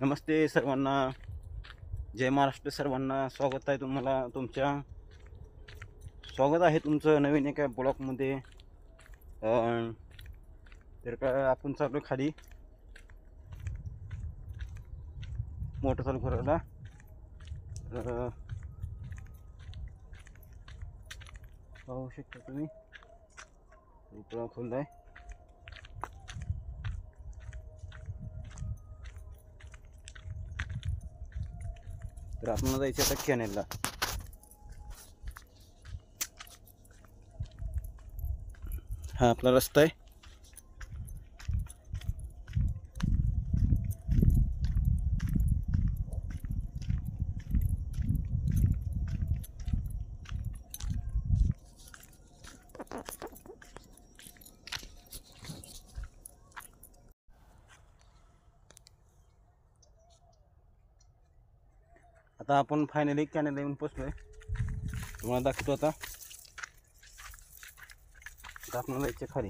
नमस्ते सर्वांना, जय महाराष्ट्र सर्वांना. स्वागत आहे तुमचं नवीन एका ब्लॉगमध्ये. तर काय आपण चालू खाली मोटर चालू करायला. पाहू शकता तुम्ही उपरा खोललाय. तर आपण जायचं आता कॅनेलला. हा आपला रस्ता आहे. आता आपण फायनली कॅनेलला येऊन पोचलोय. तुम्हाला दाखवतो आता आपण जायचं खाली.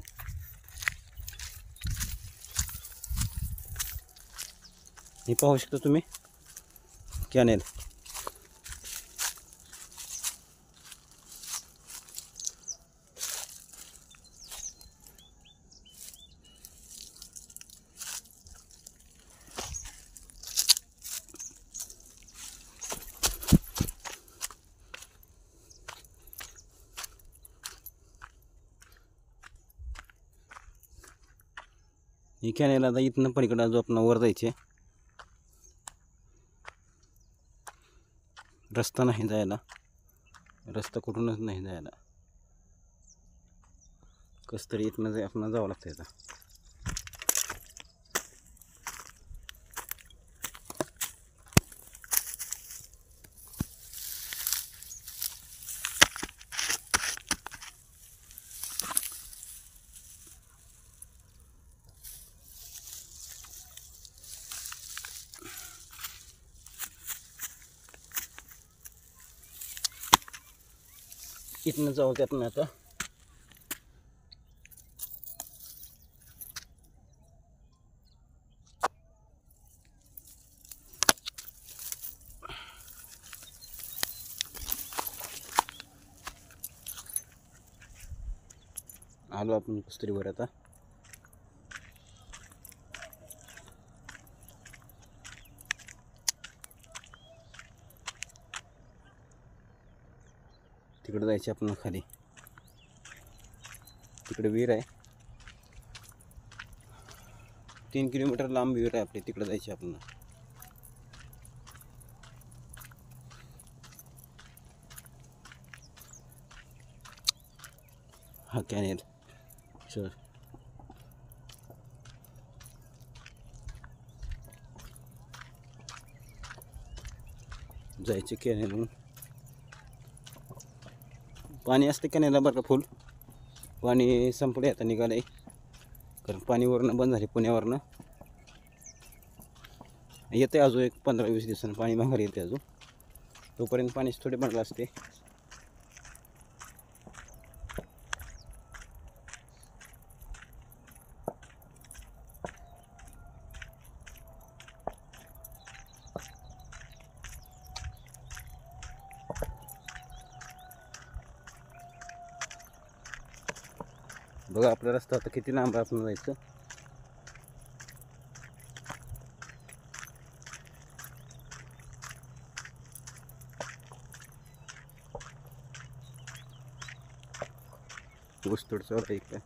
हे पाहू शकता तुम्ही कॅनेल. ही कॅनेल आता इथनं पलीकडे जो आपण वर जायचे, रस्ता नाही जायला. रस्ता कुठूनच नाही जायला. कस तरी इथनं आपण जावं लागतं. आता इथनं जाऊ त्यात ना. आता आलो आपण कस्तुरीवर. आता तिकडे जायचे आपण खाली. तिकडे विहीर आहे. 3 किलोमीटर लांब विहीर आहे आपली. तिकडे जायचे आपण. हा कॅनेल सर. जायचे कॅनेलहून. पाणी असते कॅनेलला बरं का फुल. पाणी संपले आता निघाले. कारण पाणी वरनं बंद झाले. पुण्यावरनं येते अजून एक 15-20 दिवसांनी पाणी माघारी येते. अजून तोपर्यंत पाणी थोडे बनलं असते. बघा आपला रस्ता आता किती लांब आहे. आपण जायचं ऊसतोडचं इकडे.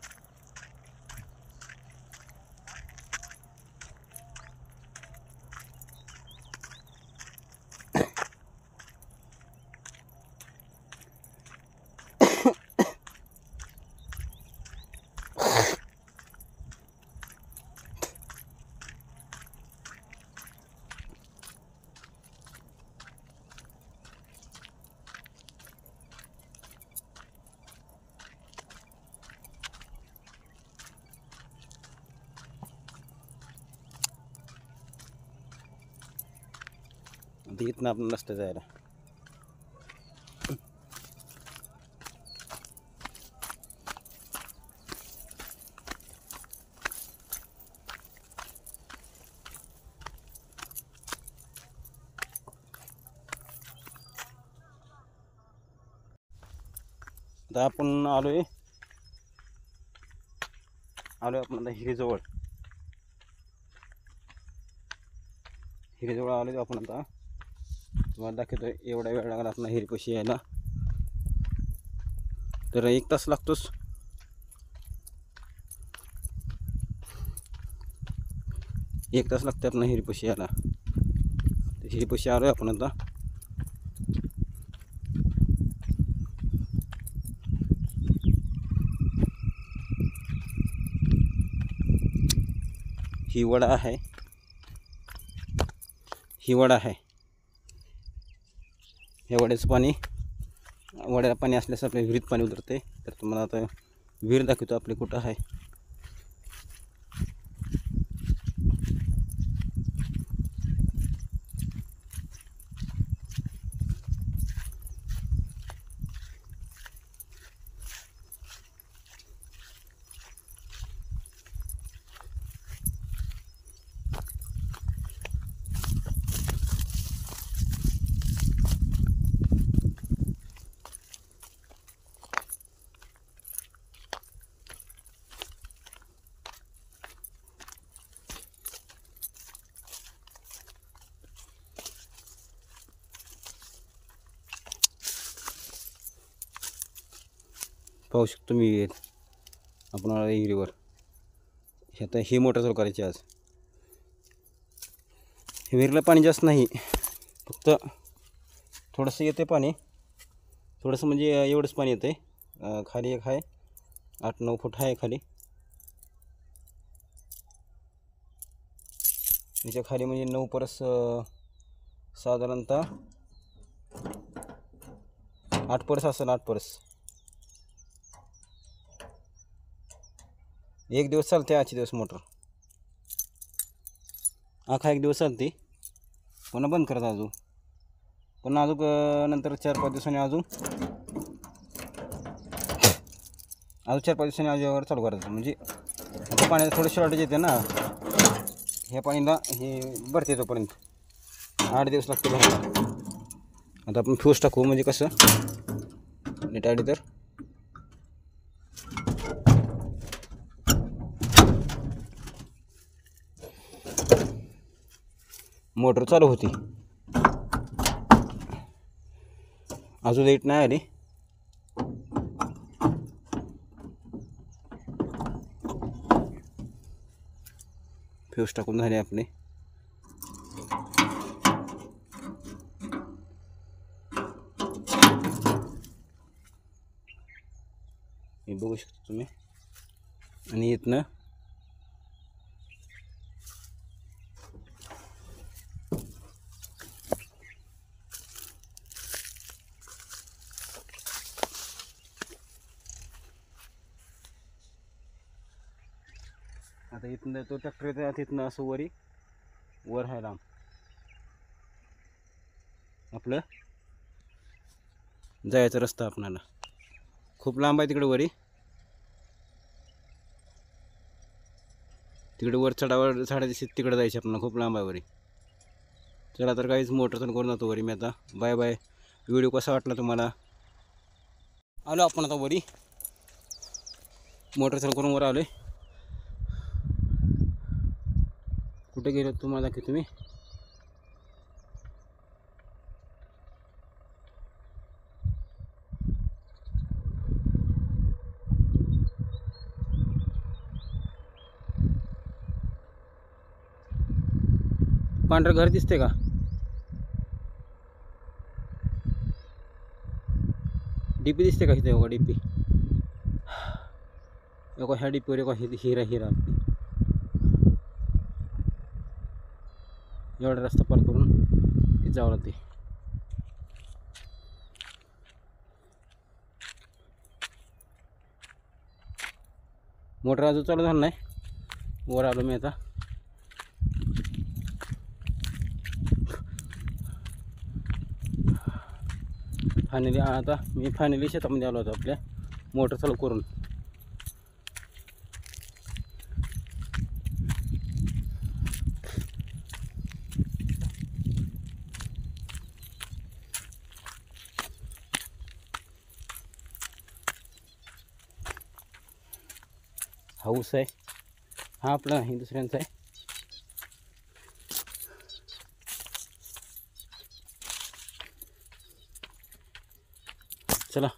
इथनं आपण रस्ता जायला. आता आपण आलोय आपण आता हिरीजवळ आलोय आपण आता. तुम्हाला दाखवतोय एवढा वेळ लागला आपण हिरीपाशी यायला, तर 1 तास लागतोच. एक तास लागते आपण हिरीपाशी यायला. हिरीपाशी आलोय आपण आता. ही वडा आहे, हे वड्याचं पाणी, वड्याला पाणी असल्यास आपल्या विहिरीत पाणी उतरते. तर तुम्हाला आता विहीर दाखवतो आपली कुठं आहे. पाहू शकतो मी आपण विहिरीवर. आता ही मोटर चालू करायची आज. विहिरीला पाणी जास्त नाही, फक्त थोडंसं येते पाणी, थोडंसं म्हणजे एवढंच पाणी येते. खाली एक आहे 8-9 फूट आहे खाली. याच्या खाली म्हणजे 9 परस साधारणतः 8 परस असेल. 8 परस. एक दिवस चालते, आजचे दिवस मोटर. आखा एक दिवस चालते, पुन्हा बंद करत अजून नंतर 4-5 दिवसांनी अजून 4-5 दिवसांनी अजून चालू करायचं. म्हणजे आता पाण्याचं थोडं शॉर्टेज येते ना, ह्या पाणीला हे भरते तोपर्यंत 8 दिवस लागते भरायला. आता आपण फ्यूज टाकू, म्हणजे कसं नीट आली तर मोटर चालू होती. अजून लेट नाही आली. फ्यूज टाकून झाले आपले. हे बघू शकता तुम्ही. आणि इथनं आता इथनं तो ट्रॅक्टर येतो, तिथनं असं वर आहे लांब आपलं जायचा रस्ता. आपणाला खूप लांब आहे तिकडे वरी, तिकडे वर चढावर झाडाची तिकडे जायचे आपल्याला, खूप लांब आहे वरी. चला तर काहीच मोटर चालू करून जातो वरी मी आता. Bye bye. व्हिडिओ कसा वाटला तुम्हाला. आलो आपण आता वरी, मोटर चालू करून वर आलोय. कुठे गेलो तुम्हाला की तुम्ही. पांढरं घर दिसते का. डीपी दिसते का इथे. डीपी ह्या डीपीवर हिरा एवढा रस्ता पार करून ते जावं लागते. मोटर अजून चालू झालं नाही. वर आलो मी आता. फायनली शेतामध्ये आलो होतो आपल्या मोटर चालू करून. हा ऊस आहे, हा आपला नाही दुसऱ्यांचा आहे. चला